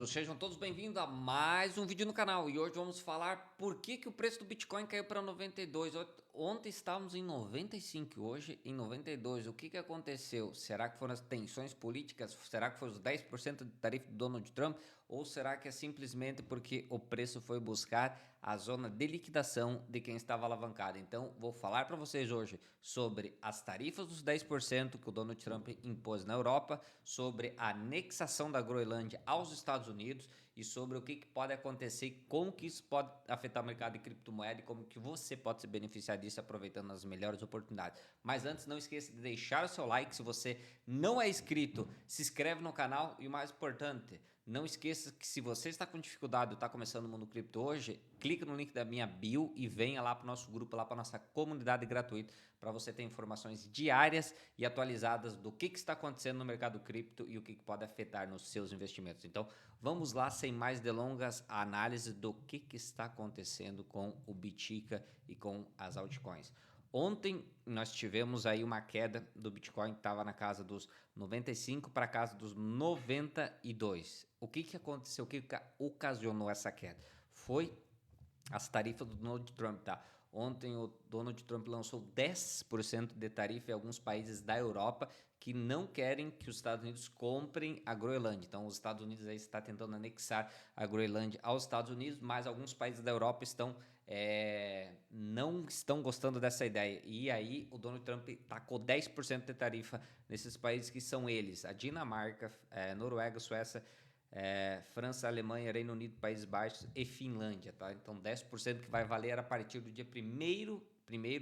Sejam todos bem-vindos a mais um vídeo no canal e hoje vamos falar por que o preço do Bitcoin caiu para 92. Ontem estávamos em 95, hoje em 92. O que aconteceu? Será que foram as tensões políticas? Será que foi os 10% de tarifa do Donald Trump? Ou será que é simplesmente porque o preço foi buscar a zona de liquidação de quem estava alavancado? Então vou falar para vocês hoje sobre as tarifas dos 10% que o Donald Trump impôs na Europa, sobre a anexação da Groenlândia aos Estados Unidos e sobre o que pode acontecer e como que isso pode afetar o mercado de criptomoeda e como que você pode se beneficiar disso aproveitando as melhores oportunidades. Mas antes, não esqueça de deixar o seu like. Se você não é inscrito, se inscreve no canal e o mais importante, não esqueça que se você está com dificuldade ou está começando o mundo cripto hoje, clica no link da minha bio e venha lá para o nosso grupo, lá para a nossa comunidade gratuita, para você ter informações diárias e atualizadas do que está acontecendo no mercado cripto e o que pode afetar nos seus investimentos. Então, vamos lá, sem mais delongas, a análise do que está acontecendo com o Bitica e com as altcoins. Ontem nós tivemos aí uma queda do Bitcoin que estava na casa dos 95 para a casa dos 92. O que aconteceu? O que ocasionou essa queda? Foi as tarifas do Donald Trump, tá? Ontem o Donald Trump lançou 10% de tarifa em alguns países da Europa que não querem que os Estados Unidos comprem a Groenlândia. Então, os Estados Unidos aí está tentando anexar a Groenlândia aos Estados Unidos, mas alguns países da Europa não estão gostando dessa ideia. E aí o Donald Trump tacou 10% de tarifa nesses países que são eles: a Dinamarca, Noruega, Suécia, França, Alemanha, Reino Unido, Países Baixos e Finlândia, tá? Então 10% que vai valer a partir do dia 1º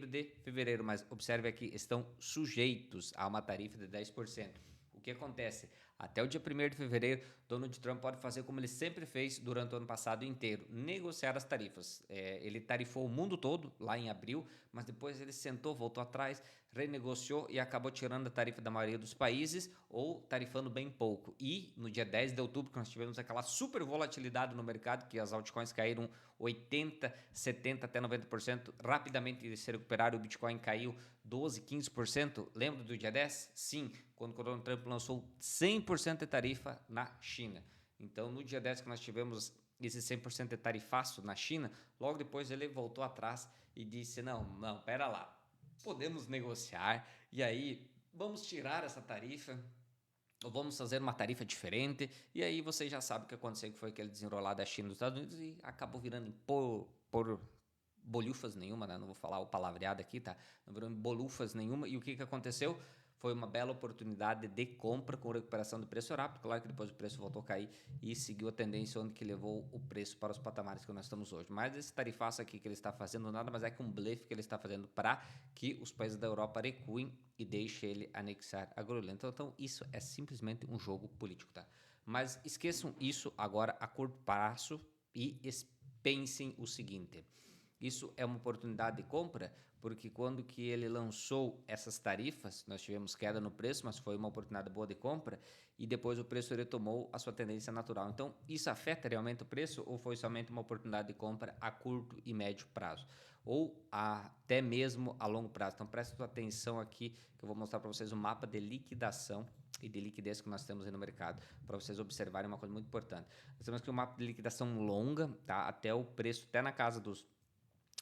de fevereiro, mas observe aqui, estão sujeitos a uma tarifa de 10%. O que acontece? Até o dia 1º de fevereiro, Donald Trump pode fazer como ele sempre fez durante o ano passado inteiro: negociar as tarifas. Ele tarifou o mundo todo lá em abril, mas depois ele sentou, voltou atrás, renegociou e acabou tirando a tarifa da maioria dos países ou tarifando bem pouco. E no dia 10 de outubro, que nós tivemos aquela super volatilidade no mercado, que as altcoins caíram 80, 70 até 90%, rapidamente eles se recuperaram, o Bitcoin caiu 12, 15%. Lembra do dia 10? Sim, quando o Donald Trump lançou 100% de tarifa na China. Então, no dia 10 que nós tivemos esse 100% de tarifaço na China, logo depois ele voltou atrás e disse: não, pera lá, podemos negociar e aí vamos tirar essa tarifa ou vamos fazer uma tarifa diferente. E aí você já sabe o que aconteceu, que foi aquele desenrolar da China dos Estados Unidos e acabou virando por bolhufas nenhuma, né? Não vou falar o palavreado aqui, tá? Não virou bolufas nenhuma. E o que aconteceu? Foi uma bela oportunidade de compra com recuperação do preço rápido. Claro que depois o preço voltou a cair e seguiu a tendência onde que levou o preço para os patamares que nós estamos hoje. Mas esse tarifaço aqui que ele está fazendo nada mais é que um blefe que ele está fazendo para que os países da Europa recuem e deixem ele anexar a Groenlândia. Então isso é simplesmente um jogo político, tá? Mas esqueçam isso agora a curto prazo e pensem o seguinte: isso é uma oportunidade de compra, porque quando que ele lançou essas tarifas, nós tivemos queda no preço, mas foi uma oportunidade boa de compra, e depois o preço retomou a sua tendência natural. Então, isso afeta realmente o preço ou foi somente uma oportunidade de compra a curto e médio prazo? Ou até mesmo a longo prazo? Então, presta atenção aqui, que eu vou mostrar para vocês um mapa de liquidação e de liquidez que nós temos aí no mercado, para vocês observarem uma coisa muito importante. Nós temos aqui um mapa de liquidação longa, tá? Até o preço, até na casa dos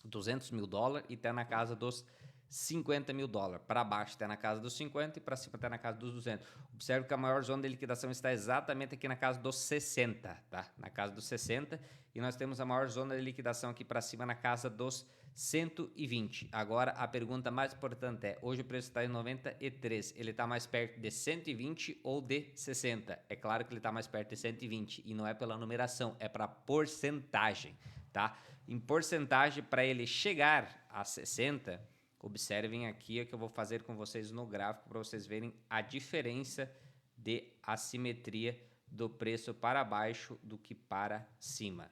200 mil dólares e está na casa dos 50 mil dólares. Para baixo está na casa dos 50 e para cima está na casa dos 200. Observe que a maior zona de liquidação está exatamente aqui na casa dos 60, tá? Na casa dos 60. E nós temos a maior zona de liquidação aqui para cima na casa dos 120. Agora a pergunta mais importante é: hoje o preço está em 93. Ele está mais perto de 120 ou de 60? É claro que ele está mais perto de 120 e não é pela numeração, é para porcentagem, tá? Em porcentagem, para ele chegar a 60, observem aqui o que eu vou fazer com vocês no gráfico para vocês verem a diferença de assimetria do preço para baixo do que para cima.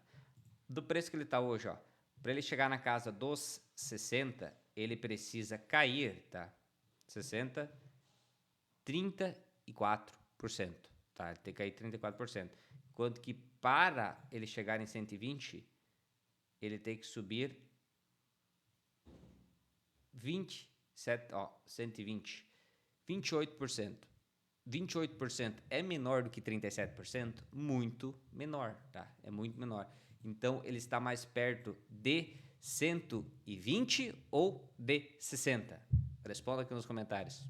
Do preço que ele está hoje, ó, para ele chegar na casa dos 60, ele precisa cair, tá? 60, 34%, tá? Ele tem que cair 34%. Enquanto que para ele chegar em 120, ele tem que subir 27, ó, 120, 28%. 28% é menor do que 37%? Muito menor, tá? É muito menor. Então, ele está mais perto de 120 ou de 60? Responda aqui nos comentários.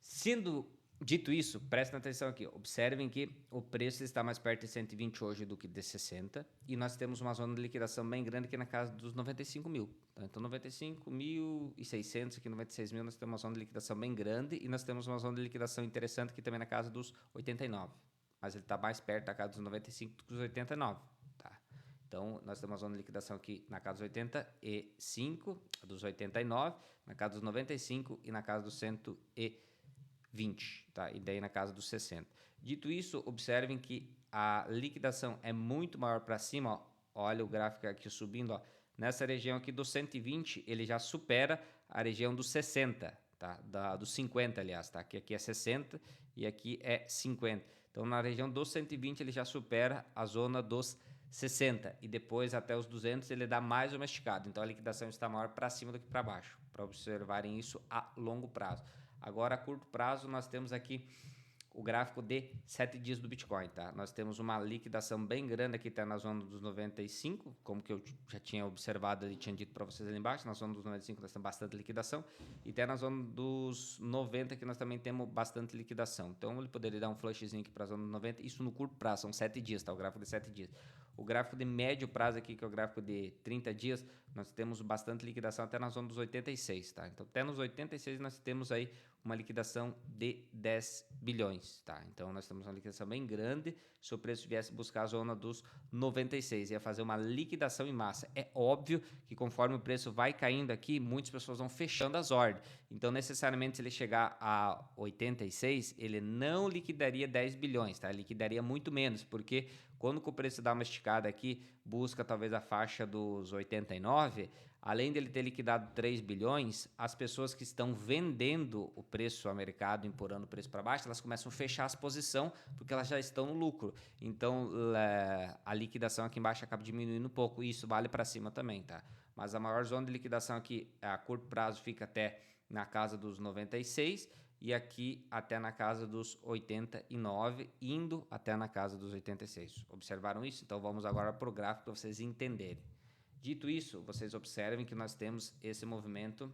Sendo dito isso, prestem atenção aqui. Observem que o preço está mais perto de 120 hoje do que de 60. E nós temos uma zona de liquidação bem grande aqui na casa dos 95 mil. Então, 95.600, aqui 96 mil, nós temos uma zona de liquidação bem grande. E nós temos uma zona de liquidação interessante aqui também na casa dos 89. Mas ele está mais perto da casa dos 95 do que dos 89. Tá? Então, nós temos uma zona de liquidação aqui na casa dos 85, dos 89, na casa dos 95 e na casa dos 120, tá? E daí na casa dos 60. Dito isso, observem que a liquidação é muito maior para cima, ó. Olha o gráfico aqui subindo, ó. Nessa região aqui dos 120, ele já supera a região dos 60, tá? Dos 50, aliás, tá? Que aqui é 60 e aqui é 50. Então, na região dos 120, ele já supera a zona dos 60 e depois até os 200 ele dá mais uma esticada. Então, a liquidação está maior para cima do que para baixo, para observarem isso a longo prazo. Agora, a curto prazo, nós temos aqui o gráfico de 7 dias do Bitcoin, tá? Nós temos uma liquidação bem grande aqui, tá na zona dos 95, como que eu já tinha observado e tinha dito para vocês ali embaixo. Na zona dos 95 nós temos bastante liquidação e até na zona dos 90 que nós também temos bastante liquidação. Então ele poderia dar um flushzinho aqui para a zona dos 90, isso no curto prazo, são 7 dias, tá? O gráfico de 7 dias. O gráfico de médio prazo aqui, que é o gráfico de 30 dias, nós temos bastante liquidação até na zona dos 86, tá? Então até nos 86 nós temos aí uma liquidação de 10 bilhões, tá? Então nós temos uma liquidação bem grande. Se o preço viesse buscar a zona dos 96, ia fazer uma liquidação em massa. É óbvio que conforme o preço vai caindo aqui, muitas pessoas vão fechando as ordens. Então necessariamente se ele chegar a 86, ele não liquidaria 10 bilhões, tá? Ele liquidaria muito menos, porque quando o preço dá uma esticada aqui, busca talvez a faixa dos 89, além dele ter liquidado 3 bilhões, as pessoas que estão vendendo o preço ao mercado, empurrando o preço para baixo, elas começam a fechar as posições porque elas já estão no lucro. Então, a liquidação aqui embaixo acaba diminuindo um pouco. E isso vale para cima também, tá? Mas a maior zona de liquidação aqui, a curto prazo, fica até na casa dos 96 e aqui até na casa dos 89, indo até na casa dos 86. Observaram isso? Então, vamos agora para o gráfico para vocês entenderem. Dito isso, vocês observem que nós temos esse movimento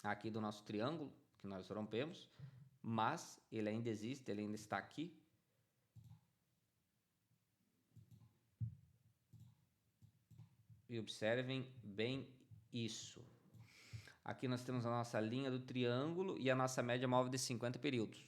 aqui do nosso triângulo, que nós rompemos, mas ele ainda existe, ele ainda está aqui. E observem bem isso. Aqui nós temos a nossa linha do triângulo e a nossa média móvel de 50 períodos.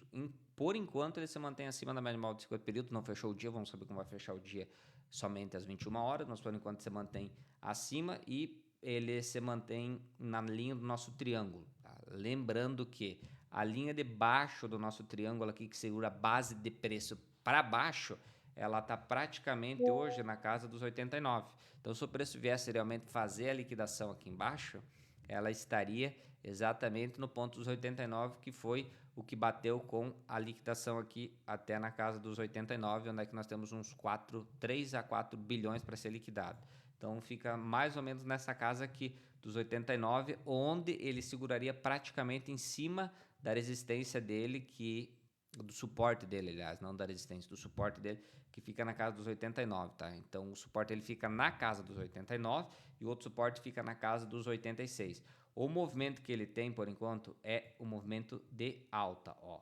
Por enquanto, ele se mantém acima da média móvel de 50 períodos, não fechou o dia, vamos saber como vai fechar o dia somente às 21 horas, mas por enquanto se mantém acima e ele se mantém na linha do nosso triângulo. Tá? Lembrando que a linha de baixo do nosso triângulo aqui, que segura a base de preço para baixo, ela está praticamente hoje na casa dos 89. Então, se o preço viesse realmente fazer a liquidação aqui embaixo, ela estaria exatamente no ponto dos 89, que foi o que bateu com a liquidação aqui até na casa dos 89, onde é que nós temos uns 3 a 4 bilhões para ser liquidado. Então fica mais ou menos nessa casa aqui dos 89, onde ele seguraria praticamente em cima da resistência dele, do suporte dele, aliás, não da resistência, do suporte dele, que fica na casa dos 89, tá? Então o suporte ele fica na casa dos 89 e o outro suporte fica na casa dos 86. O movimento que ele tem, por enquanto, é o movimento de alta, ó.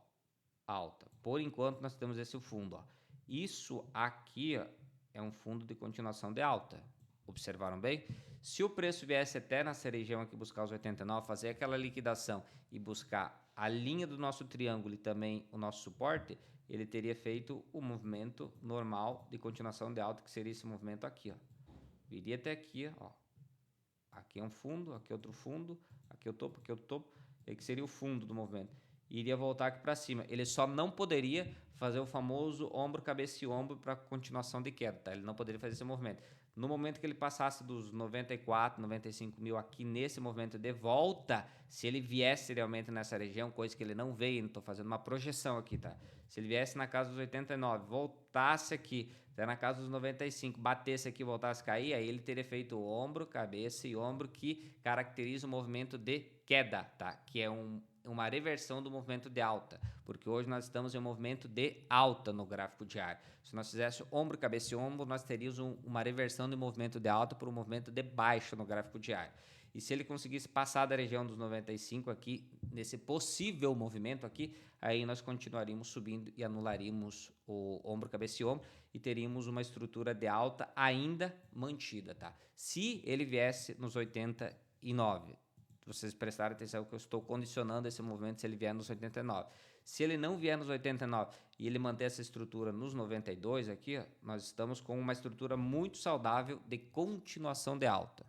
Alta. Por enquanto, nós temos esse fundo, ó. Isso aqui, ó, é um fundo de continuação de alta. Observaram bem? Se o preço viesse até nessa região aqui buscar os 89, fazer aquela liquidação e buscar a linha do nosso triângulo e também o nosso suporte, ele teria feito o movimento normal de continuação de alta, que seria esse movimento aqui, ó. Viria até aqui, ó. Aqui é um fundo, aqui é outro fundo, aqui é o topo, aqui é o topo, e que seria o fundo do movimento. E iria voltar aqui para cima. Ele só não poderia fazer o famoso ombro, cabeça e ombro para continuação de queda, tá? Ele não poderia fazer esse movimento. No momento que ele passasse dos 94, 95 mil aqui nesse movimento de volta, se ele viesse realmente nessa região, coisa que ele não veio, estou fazendo uma projeção aqui, tá? Se ele viesse na casa dos 89, voltasse aqui, até na casa dos 95, batesse aqui e voltasse a cair, aí ele teria feito o ombro, cabeça e ombro, que caracteriza o movimento de queda, tá? Que é um uma reversão do movimento de alta, porque hoje nós estamos em um movimento de alta no gráfico diário. Se nós fizéssemos ombro, cabeça e ombro, nós teríamos uma reversão de movimento de alta por um movimento de baixa no gráfico diário. E se ele conseguisse passar da região dos 95 aqui, nesse possível movimento aqui, aí nós continuaríamos subindo e anularíamos o ombro, cabeça e ombro e teríamos uma estrutura de alta ainda mantida, tá? Se ele viesse nos 89, vocês prestarem atenção que eu estou condicionando esse movimento se ele vier nos 89. Se ele não vier nos 89 e ele manter essa estrutura nos 92 aqui, ó, nós estamos com uma estrutura muito saudável de continuação de alta.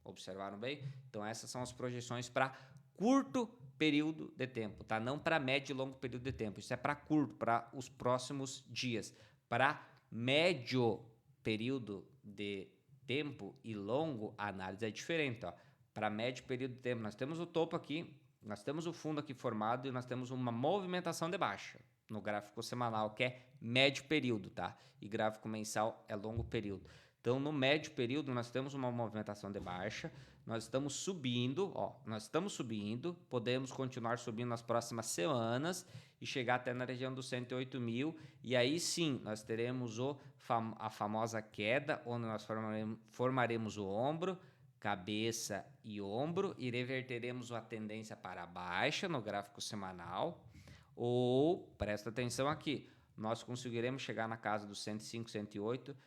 Observaram bem? Então essas são as projeções para curto período de tempo, tá? Não para médio e longo período de tempo. Isso é para curto, para os próximos dias. Para médio período de tempo e longo, a análise é diferente, ó. Para médio período de tempo, nós temos o topo aqui, nós temos o fundo aqui formado e nós temos uma movimentação de baixa no gráfico semanal, que é médio período, tá? E gráfico mensal é longo período. Então, no médio período, nós temos uma movimentação de baixa, nós estamos subindo, ó, podemos continuar subindo nas próximas semanas e chegar até na região dos 108 mil, e aí sim, nós teremos a famosa queda, onde nós formaremos o ombro, cabeça e ombro, e reverteremos a tendência para baixa no gráfico semanal, ou, presta atenção aqui, nós conseguiremos chegar na casa dos 105, 108,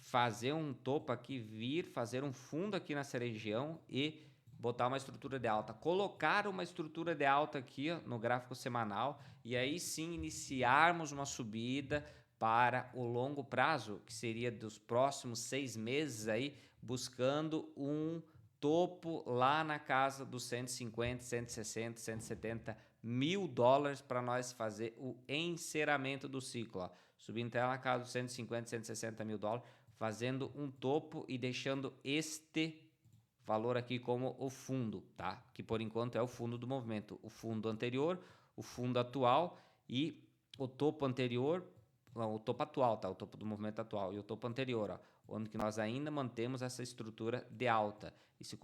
fazer um topo aqui, fazer um fundo aqui nessa região e botar uma estrutura de alta, colocar uma estrutura de alta aqui ó, no gráfico semanal e aí sim iniciarmos uma subida para o longo prazo, que seria dos próximos 6 meses aí, buscando um topo lá na casa dos 150, 160, 170 mil dólares para nós fazer o encerramento do ciclo, ó. Subindo até lá na casa dos 150, 160 mil dólares, fazendo um topo e deixando este valor aqui como o fundo, tá? Que por enquanto é o fundo do movimento, o fundo anterior, o fundo atual e o topo anterior, não, o topo atual, tá? O topo do movimento atual e o topo anterior, ó, onde que nós ainda mantemos essa estrutura de alta. E se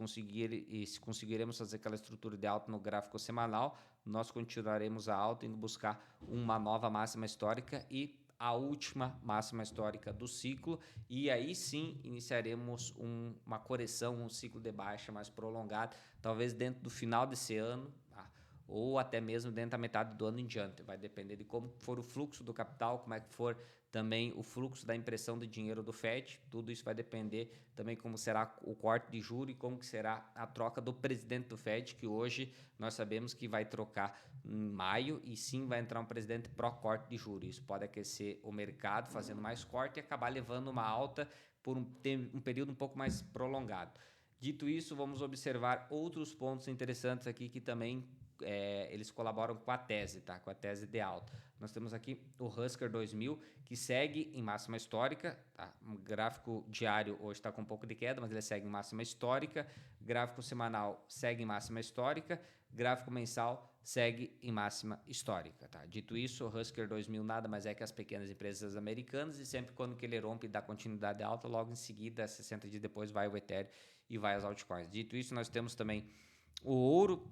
conseguiremos fazer aquela estrutura de alta no gráfico semanal, nós continuaremos a alta indo buscar uma nova máxima histórica e a última máxima histórica do ciclo, e aí sim iniciaremos uma correção, um ciclo de baixa mais prolongado, talvez dentro do final desse ano, tá? Ou até mesmo dentro da metade do ano em diante. Vai depender de como for o fluxo do capital, como é que for também o fluxo da impressão de dinheiro do FED. Tudo isso vai depender também como será o corte de juros e como que será a troca do presidente do FED, que hoje nós sabemos que vai trocar em maio e sim vai entrar um presidente pró-corte de juros. Isso pode aquecer o mercado fazendo mais corte e acabar levando uma alta por um período um pouco mais prolongado. Dito isso, vamos observar outros pontos interessantes aqui que também eles colaboram com a tese, tá? Com a tese de alta. Nós temos aqui o Husker 2000, que segue em máxima histórica, tá? O gráfico diário hoje está com um pouco de queda, mas ele segue em máxima histórica. Gráfico semanal segue em máxima histórica. Gráfico mensal segue em máxima histórica, tá? Dito isso, o Husker 2000 nada mais é que as pequenas empresas americanas, e sempre quando que ele rompe e dá continuidade alta, logo em seguida, 60 dias depois, vai o Ethereum e vai as altcoins. Dito isso, nós temos também o ouro,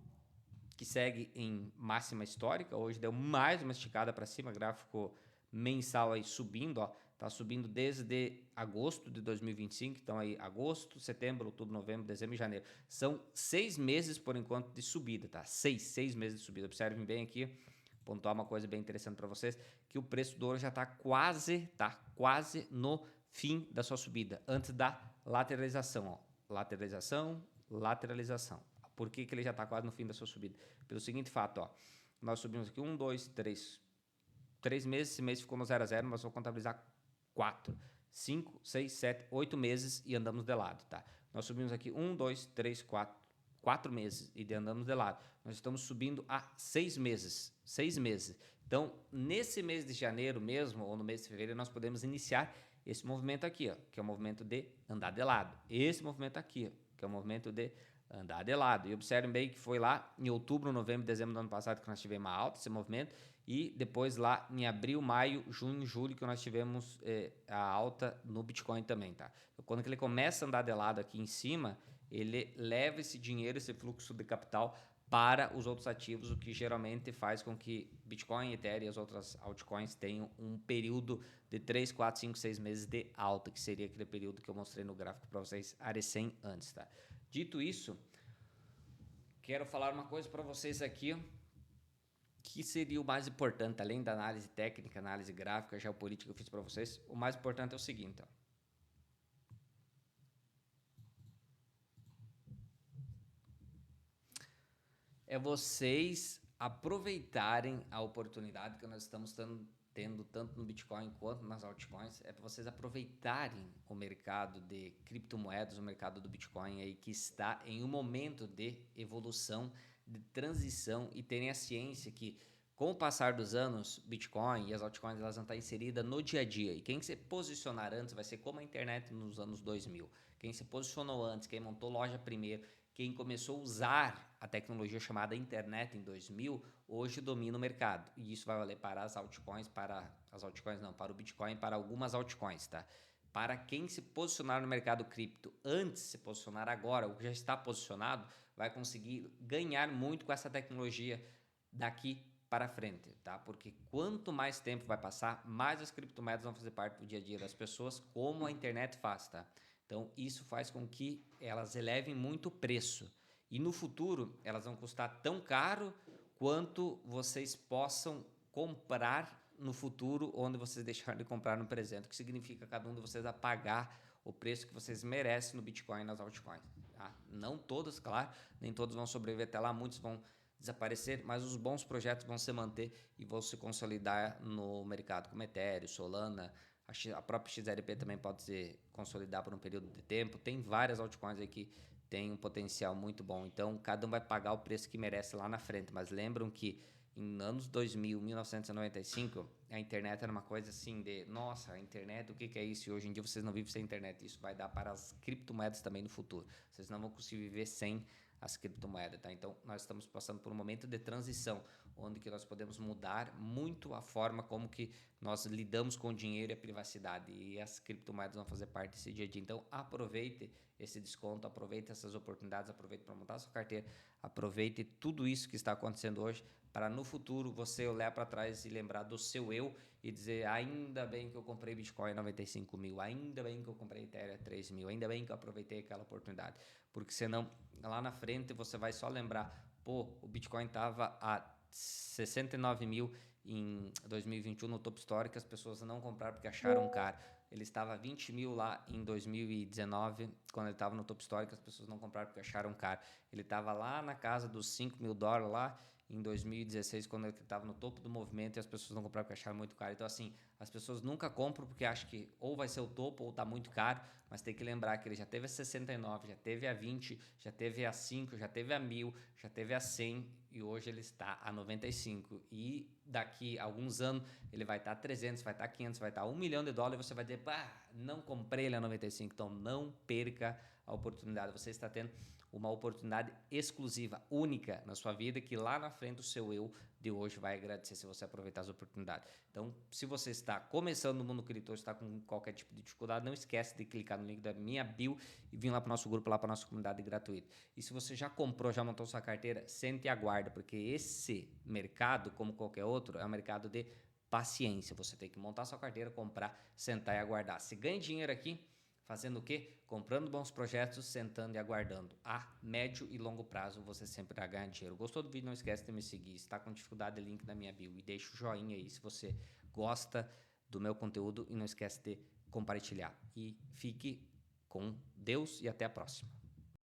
que segue em máxima histórica, hoje deu mais uma esticada para cima, gráfico mensal aí subindo, ó, tá subindo desde agosto de 2025, então aí agosto, setembro, outubro, novembro, dezembro e janeiro, são 6 meses por enquanto de subida, tá? 6 meses de subida. Observem bem aqui, pontuar uma coisa bem interessante para vocês, que o preço do ouro já tá quase no fim da sua subida, antes da lateralização, ó, lateralização. Por que ele já está quase no fim da sua subida? Pelo seguinte fato, ó, nós subimos aqui 1, 2, 3 meses, esse mês ficou no 0 a 0, nós vamos contabilizar 4, 5, 6, 7, 8 meses e andamos de lado, tá? Nós subimos aqui 1, 2, 3, 4 meses e andamos de lado. Nós estamos subindo há 6 meses, Então, nesse mês de janeiro mesmo, ou no mês de fevereiro, nós podemos iniciar esse movimento aqui, ó, que é o movimento de andar de lado. Esse movimento aqui, ó, que é o movimento de andar de lado. E observem bem que foi lá em outubro, novembro, dezembro do ano passado que nós tivemos uma alta, esse movimento, e depois lá em abril, maio, junho, julho que nós tivemos a alta no Bitcoin também, tá? Então, quando ele começa a andar de lado aqui em cima, ele leva esse dinheiro, esse fluxo de capital para os outros ativos, o que geralmente faz com que Bitcoin, Ethereum e as outras altcoins tenham um período de 3, 4, 5, 6 meses de alta, que seria aquele período que eu mostrei no gráfico para vocês arecém antes, tá? Dito isso, quero falar uma coisa para vocês aqui, que seria o mais importante, além da análise técnica, análise gráfica, geopolítica que eu fiz para vocês, o mais importante é o seguinte, ó. É vocês aproveitarem a oportunidade que nós estamos tendo tanto no Bitcoin quanto nas altcoins, é para vocês aproveitarem o mercado de criptomoedas, o mercado do Bitcoin aí que está em um momento de evolução, de transição e terem a ciência que com o passar dos anos, Bitcoin e as altcoins elas vão estar inseridas no dia a dia. E quem se posicionar antes vai ser como a internet nos anos 2000. Quem se posicionou antes, quem montou loja primeiro, quem começou a usar a tecnologia chamada internet em 2000, hoje domina o mercado. E isso vai valer para as altcoins, para o Bitcoin, para algumas altcoins, tá? Para quem se posicionar no mercado cripto antes de se posicionar agora, ou que já está posicionado, vai conseguir ganhar muito com essa tecnologia daqui para frente, tá? Porque quanto mais tempo vai passar, mais as criptomoedas vão fazer parte do dia a dia das pessoas, como a internet faz, tá? Então, isso faz com que elas elevem muito o preço. E no futuro, elas vão custar tão caro quanto vocês possam comprar no futuro, onde vocês deixarem de comprar no presente, o que significa cada um de vocês a pagar o preço que vocês merecem no Bitcoin e nas altcoins. Tá? Não todos, claro, nem todos vão sobreviver até lá, muitos vão desaparecer, mas os bons projetos vão se manter e vão se consolidar no mercado, como Ethereum, Solana, a própria XRP também pode se consolidar por um período de tempo. Tem várias altcoins aí que tem um potencial muito bom. Então, cada um vai pagar o preço que merece lá na frente. Mas lembram que em anos 2000, 1995, a internet era uma coisa assim de... Nossa, a internet, o que é isso? E hoje em dia vocês não vivem sem internet. Isso vai dar para as criptomoedas também no futuro. Vocês não vão conseguir viver sem as criptomoedas, tá? Então, nós estamos passando por um momento de transição, onde que nós podemos mudar muito a forma como que nós lidamos com o dinheiro e a privacidade, e as criptomoedas vão fazer parte desse dia a dia. Então, aproveite esse desconto, aproveite essas oportunidades, aproveite para montar sua carteira, aproveite tudo isso que está acontecendo hoje, para no futuro você olhar para trás e lembrar do seu eu e dizer, ainda bem que eu comprei Bitcoin a 95 mil, ainda bem que eu comprei Ethereum a 3 mil, ainda bem que eu aproveitei aquela oportunidade, porque senão lá na frente você vai só lembrar, pô, o Bitcoin estava a 69 mil em 2021 no topo histórico, as pessoas não compraram porque acharam caro. Ele estava a 20 mil lá em 2019, quando ele estava no topo histórico, as pessoas não compraram porque acharam caro. Ele estava lá na casa dos 5 mil dólares lá em 2016, quando ele estava no topo do movimento e as pessoas não compraram porque acharam muito caro. Então, assim, as pessoas nunca compram porque acham que ou vai ser o topo ou está muito caro, mas tem que lembrar que ele já teve a 69, já teve a 20, já teve a 5, já teve a 1000, já teve a 100 e hoje ele está a 95. E daqui a alguns anos ele vai estar a 300, vai estar a 500, vai estar a 1 milhão de dólares e você vai dizer, não comprei ele a 95. Então não perca a oportunidade. Você está tendo uma oportunidade exclusiva, única na sua vida, que lá na frente o seu eu de hoje vai agradecer se você aproveitar as oportunidades. Então, se você está começando no mundo cripto, está com qualquer tipo de dificuldade, não esquece de clicar no link da minha bio e vir lá para o nosso grupo, lá para a nossa comunidade gratuita. E se você já comprou, já montou sua carteira, sente e aguarda, porque esse mercado, como qualquer outro, é um mercado de paciência. Você tem que montar sua carteira, comprar, sentar e aguardar. Se ganha dinheiro aqui, fazendo o quê? Comprando bons projetos, sentando e aguardando. A médio e longo prazo você sempre vai ganhar dinheiro. Gostou do vídeo? Não esquece de me seguir. Se está com dificuldade, link na minha bio. E deixa o joinha aí se você gosta do meu conteúdo. E não esquece de compartilhar. E fique com Deus e até a próxima.